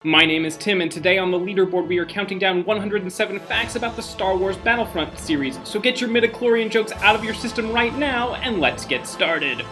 My name is Tim, and today on the leaderboard we are counting down 107 facts about the Star Wars Battlefront series, so get your midichlorian jokes out of your system right now, and let's get started!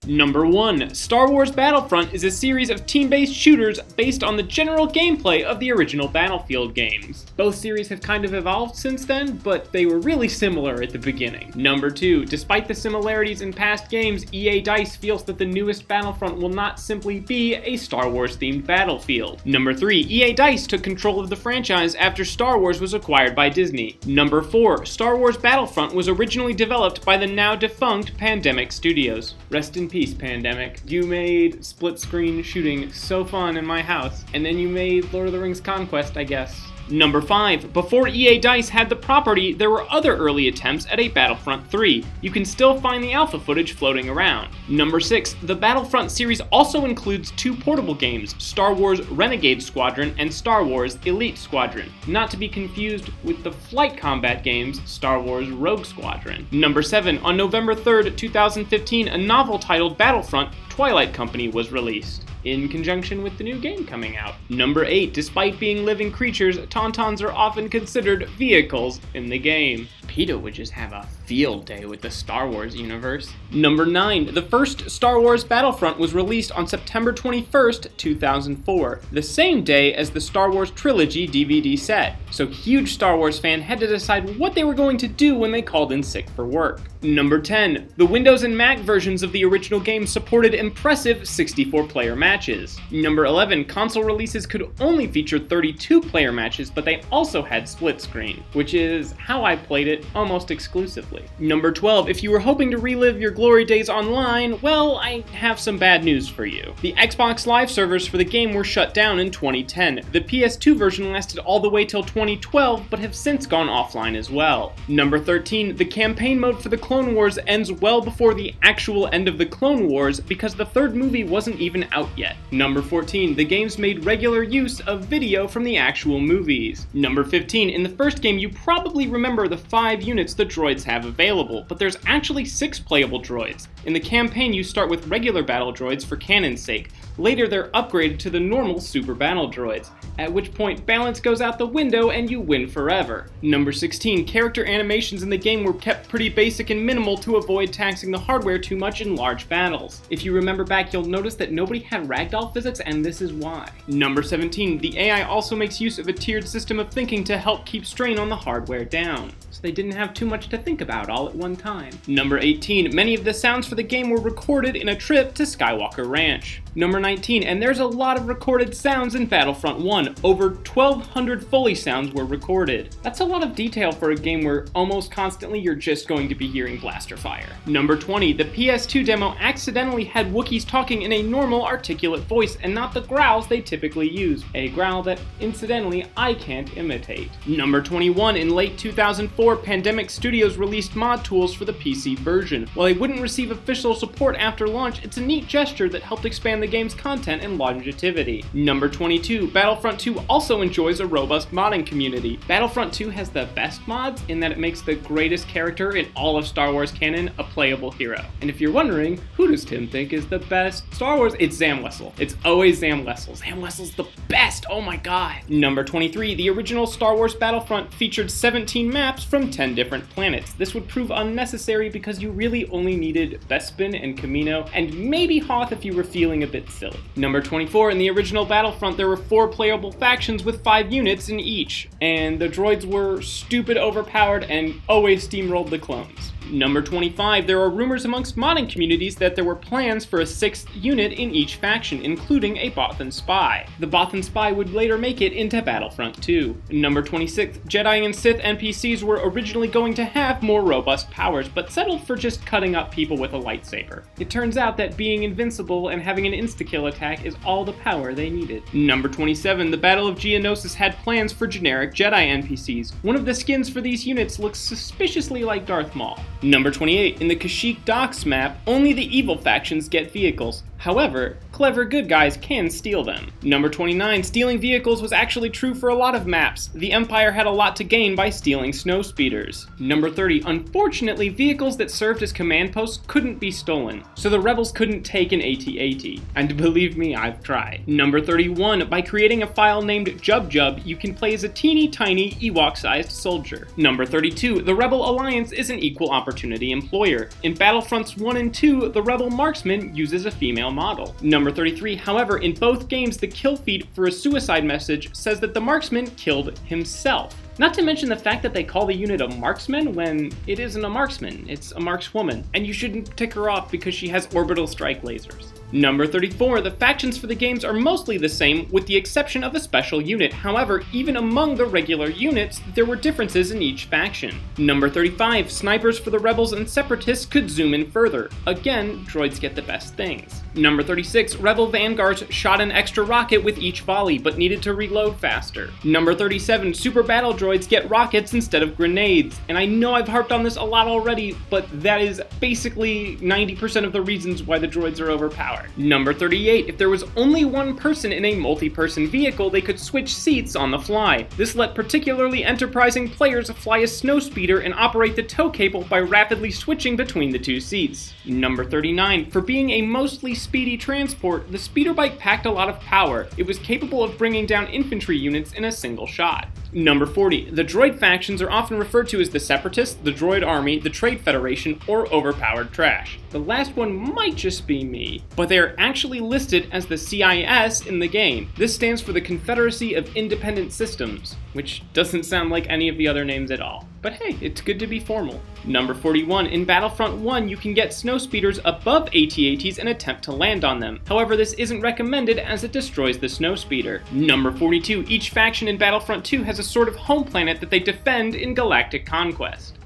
Number 1. Star Wars Battlefront is a series of team-based shooters based on the general gameplay of the original Battlefield games. Both series have kind of evolved since then, but they were really similar at the beginning. Number 2. Despite the similarities in past games, EA DICE feels that the newest Battlefront will not simply be a Star Wars-themed battlefield. Number 3. EA DICE took control of the franchise after Star Wars was acquired by Disney. Number 4. Star Wars Battlefront was originally developed by the now-defunct Pandemic Studios. Rest in peace, Pandemic. You made split-screen shooting so fun in my house, and then you made Lord of the Rings Conquest, I guess. Number 5. Before EA DICE had the property, there were other early attempts at a Battlefront 3. You can still find the alpha footage floating around. Number 6. The Battlefront series also includes two portable games, Star Wars Renegade Squadron and Star Wars Elite Squadron, not to be confused with the flight combat games Star Wars Rogue Squadron. Number 7. On November 3rd, 2015, a novel titled Battlefront: Twilight Company was released, in conjunction with the new game coming out. Number 8. Despite being living creatures, Tauntauns are often considered vehicles in the game. PETA would just have a field day with the Star Wars universe. Number 9. The first Star Wars Battlefront was released on September 21st, 2004, the same day as the Star Wars Trilogy DVD set, so huge Star Wars fan had to decide what they were going to do when they called in sick for work. Number 10. The Windows and Mac versions of the original game supported impressive 64-player matches. Number 11. Console releases could only feature 32-player matches, but they also had split screen, which is how I played it almost exclusively. Number 12. If you were hoping to relive your glory days online, well, I have some bad news for you. The Xbox Live servers for the game were shut down in 2010. The PS2 version lasted all the way till 2012, but have since gone offline as well. Number 13. The campaign mode for the Clone Wars ends well before the actual end of the Clone Wars because the third movie wasn't even out yet. Number 14. The games made regular use of video from the actual movies. Number 15. In the first game, you probably remember the 5 units the droids have available, but there's actually 6 playable droids. In the campaign, you start with regular battle droids for canon's sake. Later, they're upgraded to the normal super battle droids, at which point balance goes out the window and you win forever. Number 16. Character animations in the game were kept pretty basic and minimal to avoid taxing the hardware too much in large battles. If you remember back, you'll notice that nobody had ragdoll physics, and this is why. Number 17. The AI also makes use of a tiered system of thinking to help keep strain on the hardware down, so they didn't have too much to think about all at one time. Number 18. Many of the sounds for the game were recorded in a trip to Skywalker Ranch. Number 19. And there's a lot of recorded sounds in Battlefront 1. Over 1,200 Foley sounds were recorded. That's a lot of detail for a game where almost constantly you're just going to be hearing blaster fire. Number 20. The PS2 demo accidentally had Wookiees talking in a normal articulate voice and not the growls they typically use. A growl that, incidentally, I can't imitate. Number 21. In late 2004, Pandemic Studios released mod tools for the PC version. While they wouldn't receive official support after launch, it's a neat gesture that helped expand the game's content and longevity. Number 22. Battlefront 2 also enjoys a robust modding community. Battlefront 2 has the best mods in that it makes the greatest character in all of Star Wars canon a playable hero. And if you're wondering, who does Tim think is the best Star Wars? It's Zam Wessel. It's always Zam Wessel. Zam Wessel's the best! Oh my god! Number 23. The original Star Wars Battlefront featured 17 maps from 10 different planets. This would prove unnecessary because you really only needed Bespin and Kamino, and maybe Hoth if you were feeling a bit silly. Number 24. In the original Battlefront, there were 4 playable factions with 5 units in each, and the droids were stupid overpowered and always steamrolled the clones. Number 25. There are rumors amongst modding communities that there were plans for a 6th unit in each faction, including a Bothan spy. The Bothan spy would later make it into Battlefront 2. Number 26. Jedi and Sith NPCs were originally going to have more robust powers, but settled for just cutting up people with a lightsaber. It turns out that being invincible and having an insta-kill attack is all the power they needed. Number 27. The Battle of Geonosis had plans for generic Jedi NPCs. One of the skins for these units looks suspiciously like Darth Maul. Number 28, in the Kashyyyk Docks map, only the evil factions get vehicles. However, clever good guys can steal them. Number 29, stealing vehicles was actually true for a lot of maps. The Empire had a lot to gain by stealing snowspeeders. Number 30, unfortunately, vehicles that served as command posts couldn't be stolen, so the rebels couldn't take an AT-AT. And believe me, I've tried. Number 31, by creating a file named JubJub, you can play as a teeny tiny Ewok-sized soldier. Number 32, the Rebel Alliance is an equal opportunity employer. In Battlefronts 1 and 2, the Rebel Marksman uses a female model. Number 33, however, in both games, the kill feed for a suicide message says that the marksman killed himself. Not to mention the fact that they call the unit a marksman when it isn't a marksman, it's a markswoman, and you shouldn't tick her off because she has orbital strike lasers. Number 34, the factions for the games are mostly the same with the exception of a special unit. However, even among the regular units, there were differences in each faction. Number 35, snipers for the rebels and separatists could zoom in further. Again, droids get the best things. Number 36, rebel vanguards shot an extra rocket with each volley, but needed to reload faster. Number 37, super battle droids get rockets instead of grenades. And I know I've harped on this a lot already, but that is basically 90% of the reasons why the droids are overpowered. Number 38, if there was only one person in a multi-person vehicle, they could switch seats on the fly. This let particularly enterprising players fly a snowspeeder and operate the tow cable by rapidly switching between the two seats. Number 39, for being a mostly speedy transport, the speeder bike packed a lot of power. It was capable of bringing down infantry units in a single shot. Number 40, the droid factions are often referred to as the Separatists, the Droid Army, the Trade Federation, or overpowered trash. The last one might just be me, but they are actually listed as the CIS in the game. This stands for the Confederacy of Independent Systems, which doesn't sound like any of the other names at all. But hey, it's good to be formal. Number 41, in Battlefront 1, you can get snowspeeders above AT-ATs and attempt to land on them. However, this isn't recommended as it destroys the snowspeeder. Number 42, each faction in Battlefront 2 has a sort of home planet that they defend in Galactic Conquest.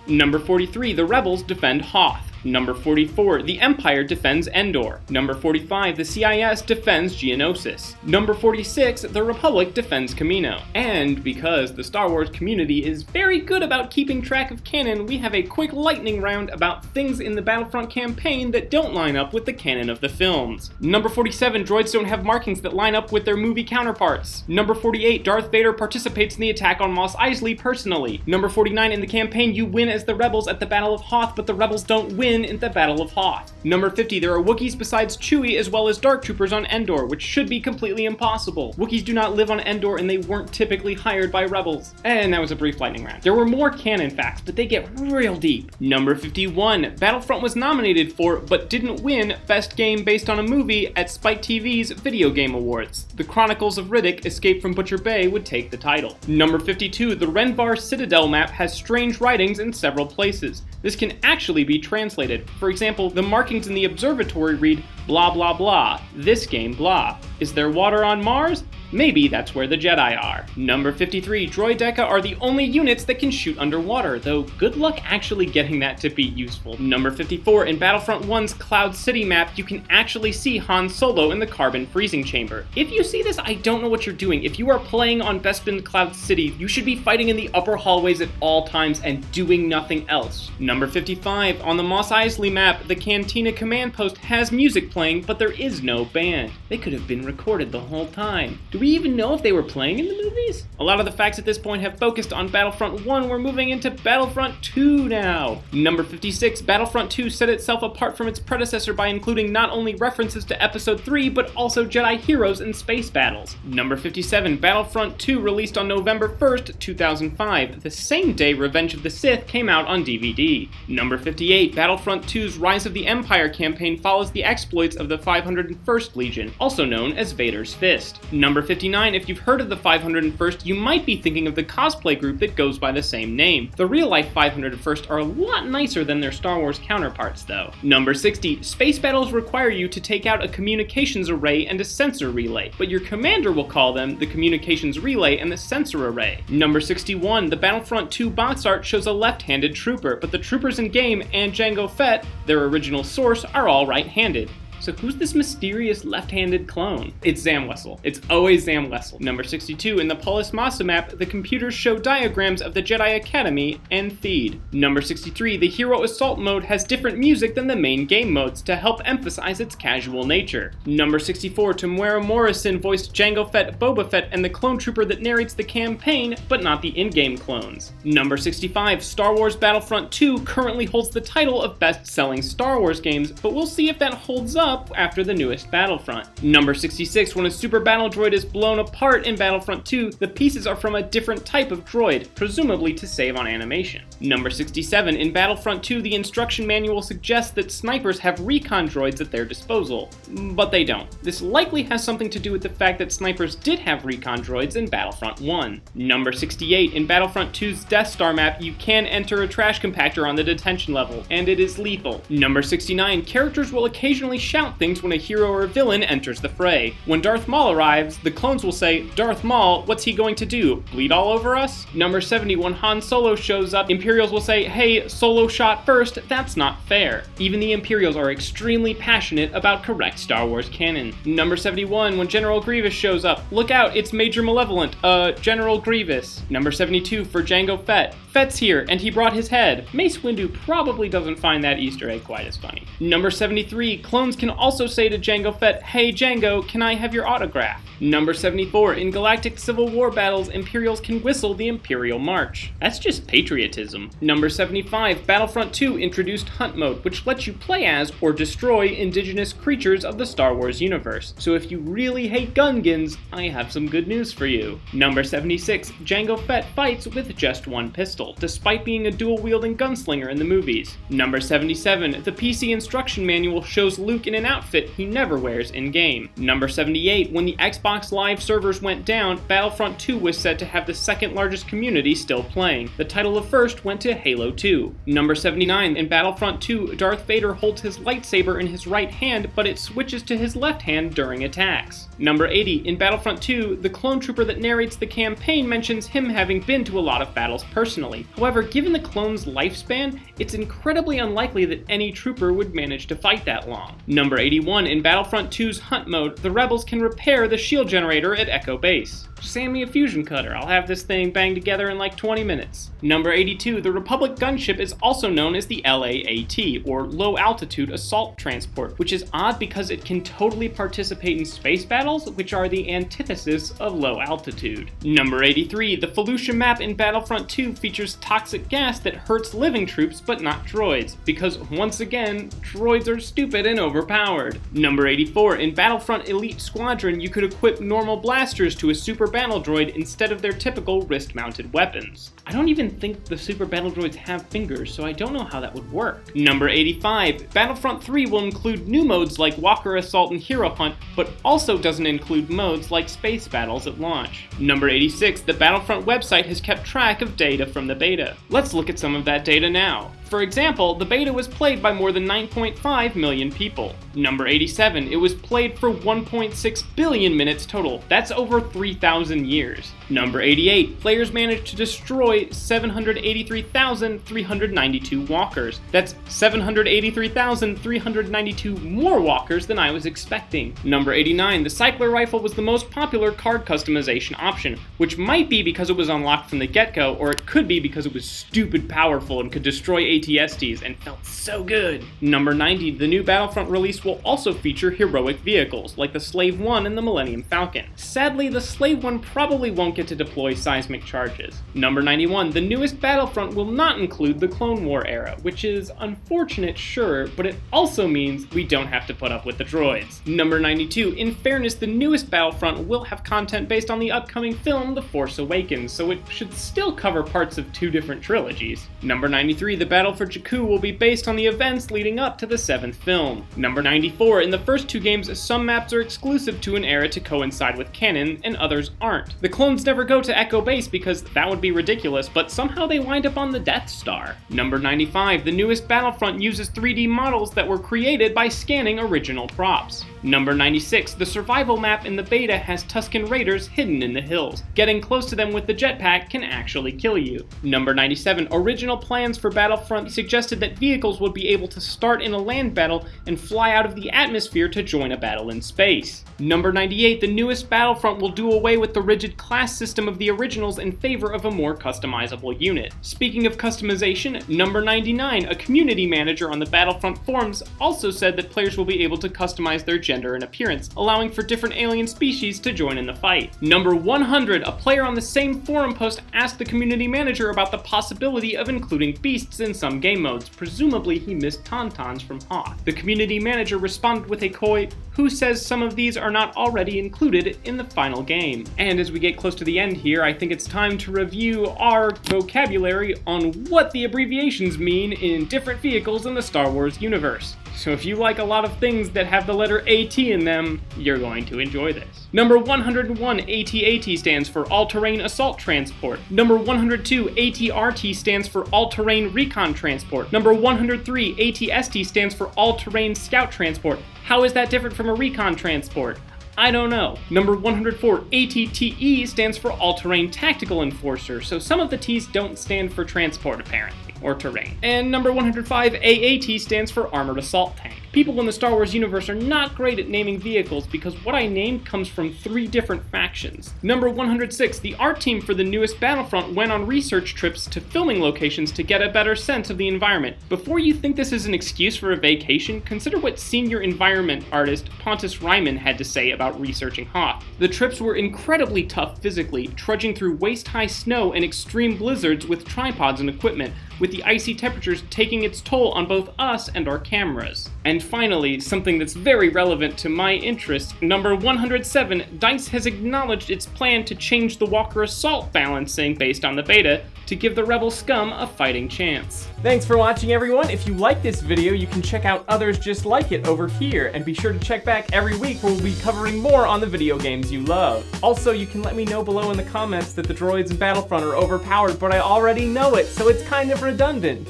Number 43, the rebels defend Hoth. Number 44, the Empire defends Endor. Number 45, the CIS defends Geonosis. Number 46, the Republic defends Camino. And because the Star Wars community is very good about keeping track of canon, we have a quick lightning round about things in the Battlefront campaign that don't line up with the canon of the films. Number 47, droids don't have markings that line up with their movie counterparts. Number 48, Darth Vader participates in the attack on Mos Eisley personally. Number 49, in the campaign you win as the rebels at the Battle of Hoth, but the rebels don't win in the Battle of Hoth. Number 50, there are Wookiees besides Chewie as well as Dark Troopers on Endor, which should be completely impossible. Wookiees do not live on Endor and they weren't typically hired by rebels. And that was a brief lightning round. There were more canon facts, but they get real deep. Number 51, Battlefront was nominated for, but didn't win, Best Game Based on a Movie at Spike TV's Video Game Awards. The Chronicles of Riddick, Escape from Butcher Bay would take the title. Number 52, the Renvar Citadel map has strange writings in several places. This can actually be translated. For example, the markings in the observatory read blah blah blah, this game blah. Is there water on Mars? Maybe that's where the Jedi are. Number 53, Droideka are the only units that can shoot underwater, though good luck actually getting that to be useful. Number 54, in Battlefront 1's Cloud City map, you can actually see Han Solo in the carbon freezing chamber. If you see this, I don't know what you're doing. If you are playing on Bespin Cloud City, you should be fighting in the upper hallways at all times and doing nothing else. Number 55, on the Mos Eisley map, the Cantina command post has music playing, but there is no band. They could have been recorded the whole time. Do we even know if they were playing in the movies? A lot of the facts at this point have focused on Battlefront 1. We're moving into Battlefront 2 now. Number 56, Battlefront 2 set itself apart from its predecessor by including not only references to Episode 3, but also Jedi heroes and space battles. Number 57, Battlefront 2 released on November 1st, 2005, the same day Revenge of the Sith came out on DVD. Number 58, Battlefront 2's Rise of the Empire campaign follows the exploits of the 501st Legion, also known as Vader's Fist. Number 59, if you've heard of the 501st, you might be thinking of the cosplay group that goes by the same name. The real-life 501st are a lot nicer than their Star Wars counterparts, though. Number 60, space battles require you to take out a communications array and a sensor relay, but your commander will call them the communications relay and the sensor array. Number 61, the Battlefront 2 box art shows a left-handed trooper, but the troopers in game and Jango Fett, their original source, are all right-handed. So who's this mysterious left-handed clone? It's Zam Wesell. It's always Zam Wesell. Number 62, in the Polis Massa map, the computers show diagrams of the Jedi Academy and Theed. Number 63, the Hero Assault mode has different music than the main game modes to help emphasize its casual nature. Number 64, Temuera Morrison voiced Jango Fett, Boba Fett, and the clone trooper that narrates the campaign, but not the in-game clones. Number 65, Star Wars Battlefront 2 currently holds the title of best-selling Star Wars games, but we'll see if that holds up after the newest Battlefront. Number 66, when a super battle droid is blown apart in Battlefront 2, the pieces are from a different type of droid, presumably to save on animation. Number 67, in Battlefront 2, the instruction manual suggests that snipers have recon droids at their disposal, but they don't. This likely has something to do with the fact that snipers did have recon droids in Battlefront 1. Number 68, in Battlefront 2's Death Star map, you can enter a trash compactor on the detention level, and it is lethal. Number 69, characters will occasionally shout things when a hero or a villain enters the fray. When Darth Maul arrives, the clones will say, "Darth Maul, what's he going to do? Bleed all over us?" Number 70, when Han Solo shows up, Imperials will say, "Hey, Solo shot first, that's not fair." Even the Imperials are extremely passionate about correct Star Wars canon. Number 71, when General Grievous shows up, "Look out, it's Major Malevolent, General Grievous." Number 72, for Jango Fett, "Fett's here, and he brought his head." Mace Windu probably doesn't find that Easter egg quite as funny. Number 73, clones can also say to Jango Fett, "Hey Jango, can I have your autograph?" Number 74, in Galactic Civil War battles, Imperials can whistle the Imperial March. That's just patriotism. Number 75, Battlefront 2 introduced Hunt Mode, which lets you play as or destroy indigenous creatures of the Star Wars universe. So if you really hate Gungans, I have some good news for you. Number 76, Jango Fett fights with just one pistol, despite being a dual-wielding gunslinger in the movies. Number 77, the PC instruction manual shows Luke in an outfit he never wears in-game. Number 78, when the Xbox Live servers went down, Battlefront 2 was said to have the second largest community still playing. The title of first went to Halo 2. Number 79, in Battlefront 2, Darth Vader holds his lightsaber in his right hand, but it switches to his left hand during attacks. Number 80, in Battlefront 2, the clone trooper that narrates the campaign mentions him having been to a lot of battles personally. However, given the clone's lifespan, it's incredibly unlikely that any trooper would manage to fight that long. Number 81, in Battlefront 2's Hunt Mode, the rebels can repair the shield generator at Echo Base. Send me a fusion cutter, I'll have this thing banged together in like 20 minutes. Number 82, the Republic gunship is also known as the LAAT, or Low Altitude Assault Transport, which is odd because it can totally participate in space battles, which are the antithesis of low altitude. Number 83, the Felucia map in Battlefront 2 features toxic gas that hurts living troops but not droids, because once again, droids are stupid and overpowered. Number 84, in Battlefront Elite Squadron, you could equip normal blasters to a super battle droid instead of their typical wrist-mounted weapons. I don't even think the super battle droids have fingers, so I don't know how that would work. Number 85, Battlefront 3 will include new modes like Walker Assault and Hero Hunt, but also doesn't include modes like space battles at launch. Number 86, the Battlefront website has kept track of data from the beta. Let's look at some of that data now. For example, the beta was played by more than 9.5 million people. Number 87, it was played for 1.6 billion minutes total. That's over 3,000 years. Number 88, players managed to destroy 783,392 walkers. That's 783,392 more walkers than I was expecting. Number 89, the Cycler Rifle was the most popular card customization option, which might be because it was unlocked from the get-go, or it could be because it was stupid powerful and could destroy ATSTs and felt so good. Number 90, the new Battlefront release will also feature heroic vehicles, like the Slave 1 and the Millennium Falcon. Sadly, the Slave 1 probably won't get to deploy seismic charges. Number 91, the newest Battlefront will not include the Clone War era, which is unfortunate, sure, but it also means we don't have to put up with the droids. Number 92, in fairness, the newest Battlefront will have content based on the upcoming film The Force Awakens, so it should still cover parts of two different trilogies. Number 93, the Battle for Jakku will be based on the events leading up to the 7th film. Number 94, in the first two games, some maps are exclusive to an era to coincide with canon, and others aren't. The clones never go to Echo Base because that would be ridiculous, but somehow they wind up on the Death Star. Number 95, the newest Battlefront uses 3D models that were created by scanning original props. Number 96, the survival map in the beta has Tusken Raiders hidden in the hills. Getting close to them with the jetpack can actually kill you. Number 97, original plans for Battlefront suggested that vehicles would be able to start in a land battle and fly out of the atmosphere to join a battle in space. Number 98, the newest Battlefront will do away with the rigid class system of the originals in favor of a more customizable unit. Speaking of customization, number 99, a community manager on the Battlefront forums also said that players will be able to customize their gender and appearance, allowing for different alien species to join in the fight. Number 100, a player on the same forum post asked the community manager about the possibility of including beasts in some game modes. Presumably he missed Tauntauns from Hoth. The community manager responded with a coy, "Who says some of these are not already included in the final game?" And as we get close to the end here, I think it's time to review our vocabulary on what the abbreviations mean in different vehicles in the Star Wars universe. So if you like a lot of things that have the letter AT in them, you're going to enjoy this. Number 101, AT-AT stands for All-Terrain Assault Transport. Number 102, AT-RT stands for All-Terrain Recon Transport. Number 103, AT-ST stands for All-Terrain Scout Transport. How is that different from a recon transport? I don't know. Number 104, ATTE stands for All-Terrain Tactical Enforcer, so some of the T's don't stand for transport apparently, or terrain. And number 105, AAT stands for Armored Assault Tank. People in the Star Wars universe are not great at naming vehicles because what I named comes from 3 different factions. Number 106, the art team for the newest Battlefront went on research trips to filming locations to get a better sense of the environment. Before you think this is an excuse for a vacation, consider what senior environment artist Pontus Ryman had to say about researching Hoth. The trips were incredibly tough physically, trudging through waist-high snow and extreme blizzards with tripods and equipment, with the icy temperatures taking its toll on both us and our cameras. And finally, something that's very relevant to my interest, number 107, DICE has acknowledged its plan to change the Walker Assault balancing based on the beta to give the Rebel scum a fighting chance. Thanks for watching, everyone. If you like this video, you can check out others just like it over here, and be sure to check back every week where we'll be covering more on the video games you love. Also, you can let me know below in the comments that the droids in Battlefront are overpowered, but I already know it, so it's kind of redundant.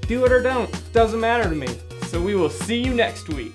Do it or don't, doesn't matter to me. So we will see you next week.